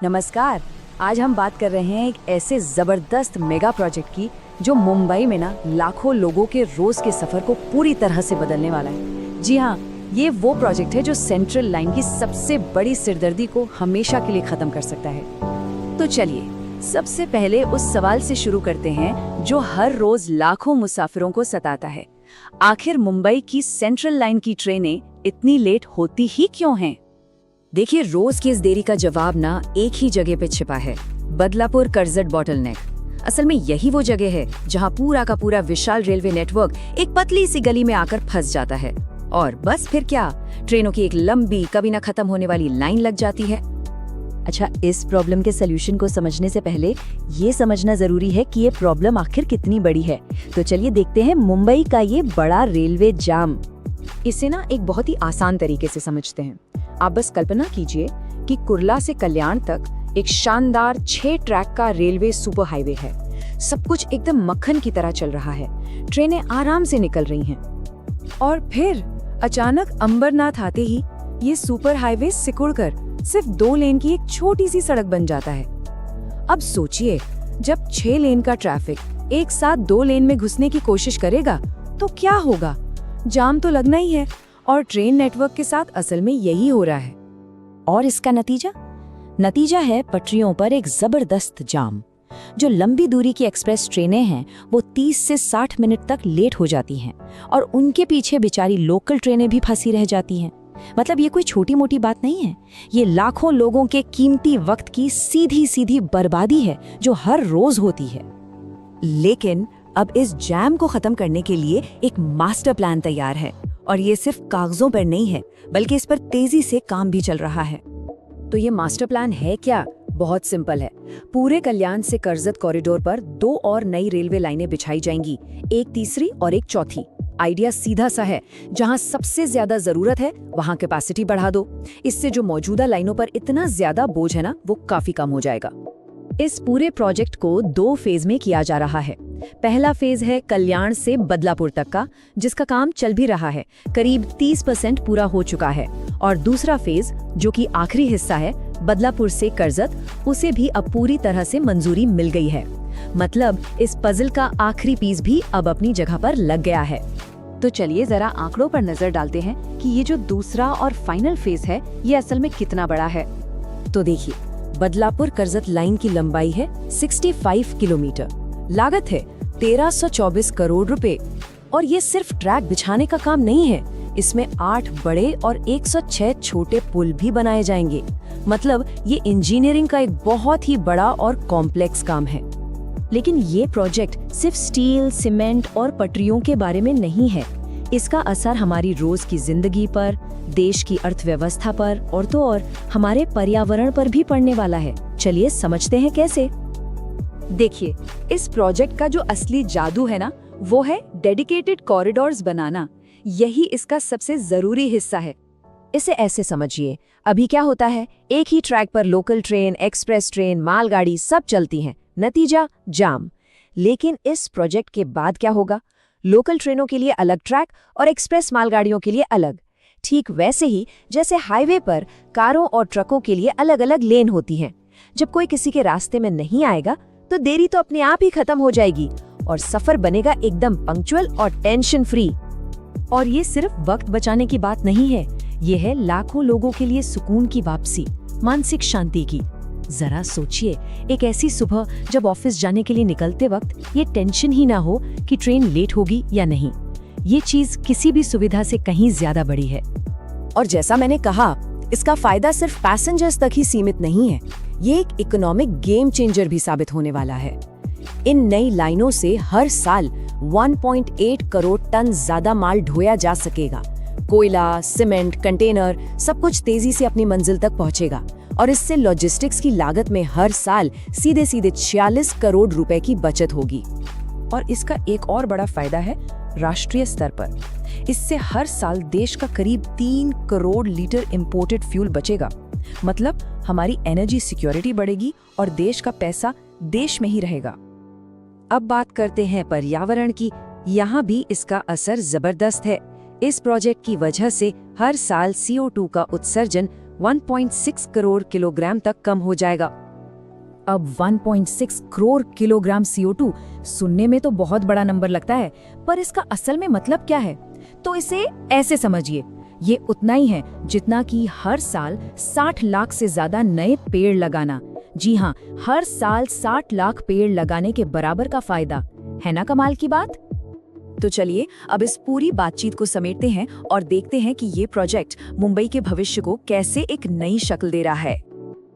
नमस्कार। आज हम बात कर रहे हैं एक ऐसे जबरदस्त मेगा प्रोजेक्ट की जो मुंबई में ना लाखों लोगों के रोज के सफर को पूरी तरह से बदलने वाला है। जी हाँ, ये वो प्रोजेक्ट है जो सेंट्रल लाइन की सबसे बड़ी सिरदर्दी को हमेशा के लिए खत्म कर सकता है। तो चलिए सबसे पहले उस सवाल से शुरू करते हैं जो हर रोज लाखों मुसाफिरों को सताता है। आखिर मुंबई की सेंट्रल लाइन की ट्रेनें इतनी लेट होती ही क्यों हैं? देखिए, रोज की इस देरी का जवाब ना एक ही जगह पे छिपा है, बदलापुर कर्जत बॉटलनेक। असल में यही वो जगह है जहां पूरा का पूरा विशाल रेलवे नेटवर्क एक पतली सी गली में आकर फंस जाता है और बस फिर क्या, ट्रेनों की एक लंबी कभी ना खत्म होने वाली लाइन लग जाती है। अच्छा, इस प्रॉब्लम के सोल्यूशन को समझने से पहले ये समझना जरूरी है कि ये प्रॉब्लम आखिर कितनी बड़ी है। तो चलिए देखते हैं मुंबई का ये बड़ा रेलवे जाम। इसे ना एक बहुत ही आसान तरीके से समझते हैं। आप बस कल्पना कीजिए कि कुर्ला से कल्याण तक एक शानदार 6 ट्रैक का रेलवे सुपर हाईवे है। सब कुछ एकदम मक्खन की तरह चल रहा है, ट्रेनें आराम से निकल रही हैं। और फिर अचानक अंबरनाथ आते ही ये सुपर हाईवे सिकुड़कर सिर्फ 2 लेन की एक छोटी सी सड़क बन जाता है। अब सोचिए, जब 6 लेन का ट्रैफिक एक साथ 2 लेन में घुसने की कोशिश करेगा तो क्या होगा? जाम तो लगना ही है और ट्रेन नेटवर्क के साथ असल में यही हो रहा है। और इसका नतीजा है पटरियों पर एक जबरदस्त जाम। जो लंबी दूरी की एक्सप्रेस ट्रेनें हैं वो 30 से 60 मिनट तक लेट हो जाती हैं और उनके पीछे बेचारी लोकल ट्रेनें भी फंसी रह जाती हैं। मतलब ये कोई छोटी मोटी बात नहीं है, ये लाखों लोगों के कीमती वक्त की सीधी सीधी बर्बादी है जो हर रोज होती है। लेकिन अब इस जैम को खत्म करने के लिए एक मास्टर प्लान तैयार है और ये सिर्फ कागजों पर नहीं है बल्कि इस पर तेजी से काम भी चल रहा है। तो ये मास्टर प्लान है क्या? बहुत सिंपल है। पूरे कल्याण से कर्जत कॉरिडोर पर 2 और नई रेलवे लाइनें बिछाई जाएंगी, एक तीसरी और एक चौथी। आइडिया सीधा सा है, जहां सबसे ज्यादा जरूरत है वहां कैपेसिटी बढ़ा दो। इससे जो मौजूदा लाइनों पर इतना ज्यादा बोझ है ना, वो काफी कम हो जाएगा। इस पूरे प्रोजेक्ट को 2 फेज में किया जा रहा है। पहला फेज है कल्याण से बदलापुर तक का, जिसका काम चल भी रहा है, करीब 30% पूरा हो चुका है। और दूसरा फेज, जो कि आखिरी हिस्सा है, बदलापुर से कर्जत, उसे भी अब पूरी तरह से मंजूरी मिल गई है। मतलब इस पजल का आखिरी पीस भी अब अपनी जगह पर लग गया है। तो चलिए जरा आंकड़ों पर नजर डालते हैं कि ये जो दूसरा और फाइनल फेज है ये असल में कितना बड़ा है। तो देखिए, बदलापुर कर्जत लाइन की लंबाई है 65 किलोमीटर, लागत है 1324 करोड़ रुपए। और ये सिर्फ ट्रैक बिछाने का काम नहीं है, इसमें 8 बड़े और 106 छोटे पुल भी बनाए जाएंगे। मतलब ये इंजीनियरिंग का एक बहुत ही बड़ा और कॉम्प्लेक्स काम है। लेकिन ये प्रोजेक्ट सिर्फ स्टील, सीमेंट और पटरियों के बारे में नहीं है। इसका असर हमारी रोज की जिंदगी पर, देश की अर्थव्यवस्था पर और तो और हमारे पर्यावरण पर भी पड़ने वाला है। चलिए समझते हैं कैसे। देखिए, इस प्रोजेक्ट का जो असली जादू है ना, वो है डेडिकेटेड कॉरिडोर्स बनाना। यही इसका सबसे जरूरी हिस्सा है। इसे ऐसे समझिए, अभी क्या होता है, एक ही ट्रैक पर लोकल ट्रेन, एक्सप्रेस ट्रेन, मालगाड़ी सब चलती हैं, नतीजा जाम। लेकिन इस प्रोजेक्ट के बाद क्या होगा? लोकल ट्रेनों के लिए अलग ट्रैक और एक्सप्रेस मालगाड़ियों के लिए अलग। ठीक वैसे ही जैसे हाईवे पर कारों और ट्रकों के लिए अलग अलग लेन होती हैं। जब कोई किसी के रास्ते में नहीं आएगा तो देरी तो अपने आप ही खत्म हो जाएगी और सफर बनेगा एकदम पंक्चुअल और टेंशन फ्री। और ये सिर्फ वक्त बचाने की बात नहीं है, ये है लाखों लोगों के लिए सुकून की वापसी, मानसिक शांति की। जरा सोचिए, एक ऐसी सुबह जब ऑफिस जाने के लिए निकलते वक्त ये टेंशन ही ना हो कि ट्रेन लेट होगी या नहीं। ये चीज किसी भी सुविधा से कहीं ज्यादा बड़ी है। और जैसा मैंने कहा, इसका फायदा सिर्फ पैसेंजर्स तक ही सीमित नहीं है, ये एक इकोनॉमिक गेम चेंजर भी साबित होने वाला है। इन नई लाइनों से हर साल 1.8 करोड़ टन ज्यादा माल ढोया जा सकेगा। कोयला, सीमेंट, कंटेनर सब कुछ तेजी से अपनी मंजिल तक पहुंचेगा और इससे लॉजिस्टिक्स की लागत में हर साल सीधे सीधे 46 करोड़ रुपए की बचत होगी। और इसका एक और बड़ा फायदा है राष्ट्रीय स्तर पर। इससे हर साल देश का करीब 3 करोड़ लीटर इंपोर्टेड फ्यूल बचेगा। मतलब हमारी एनर्जी सिक्योरिटी बढ़ेगी और देश का पैसा देश में ही रहेगा। अब बात करते हैं पर्यावरण की। यहाँ भी इसका असर जबरदस्त है। इस प्रोजेक्ट की वजह से हर साल CO2 का उत्सर्जन 1.6 करोड़ किलोग्राम तक कम हो जाएगा। अब 1.6 करोड़ किलोग्राम CO2 सुनने में तो बहुत बड़ा नंबर लगता है, पर इसका असल में मतलब क्या है? तो इसे ऐसे समझिए, ये उतना ही है जितना कि हर साल 60 लाख से ज्यादा नए पेड़ लगाना। जी हाँ, हर साल 60 लाख पेड़ लगाने के बराबर का फायदा है ना। कमाल की बात। तो चलिए अब इस पूरी बातचीत को समेटते हैं और देखते हैं कि ये प्रोजेक्ट मुंबई के भविष्य को कैसे एक नई शक्ल दे रहा है।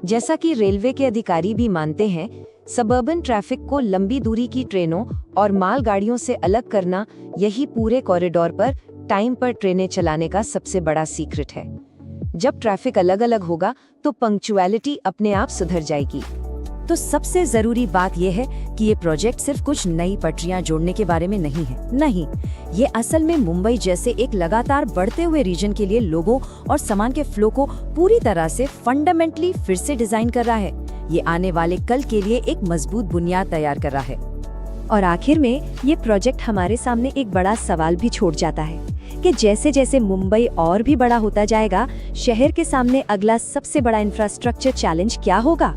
जैसा कि रेलवे के अधिकारी भी मानते हैं, सबर्बन ट्रैफिक को लंबी दूरी की ट्रेनों और मालगाड़ियों से अलग करना, यही पूरे कॉरिडोर पर टाइम पर ट्रेनें चलाने का सबसे बड़ा सीक्रेट है। जब ट्रैफिक अलग अलग होगा तो पंक्चुअलिटी अपने आप सुधर जाएगी। तो सबसे जरूरी बात यह है कि ये प्रोजेक्ट सिर्फ कुछ नई पटरियां जोड़ने के बारे में नहीं है। नहीं, ये असल में मुंबई जैसे एक लगातार बढ़ते हुए रीजन के लिए लोगों और सामान के फ्लो को पूरी तरह से फंडामेंटली फिर से डिजाइन कर रहा है। ये आने वाले कल के लिए एक मजबूत बुनियाद तैयार कर रहा है। और आखिर में ये प्रोजेक्ट हमारे सामने एक बड़ा सवाल भी छोड़ जाता है कि जैसे जैसे मुंबई और भी बड़ा होता जाएगा, शहर के सामने अगला सबसे बड़ा इंफ्रास्ट्रक्चर चैलेंज क्या होगा।